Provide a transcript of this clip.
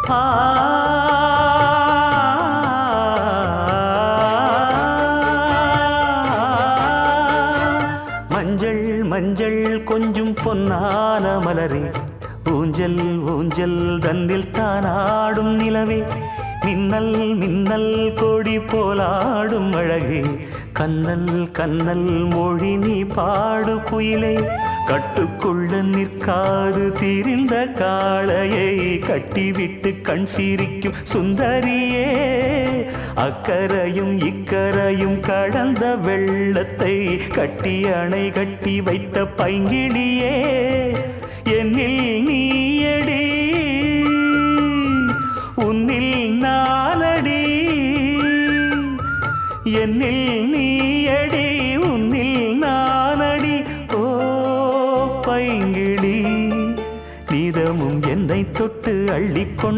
ஆ மஞ்சள் மஞ்சள் கொஞ்சம் பொன்னான மலரே ஊஞ்சல் ஊஞ்சல் தன்னில் தானாடும் நிலவே மின்னல் மின்னல் கொடி போலாடும் அழகே கண்ணல் கண்ணல் மொழி நீ பாடு குயிலே கட்டுக்குள்ள நிற்காது தீரிந்த காளையை கட்டிவிட்டு கண் சிரிக்கும் சுந்தரியே அக்கரையும் இக்கரையும் கடந்த வெள்ளத்தை கட்டி அணை கட்டி வைத்த பைங்கிளியே என்னில் நீயடி உன்னில் நானடி என்னில் நீயடி உன்னில் நானடி ஓ பைங்கிளி நீதமும் என்னை தொட்டு அள்ளிக்கொண்டு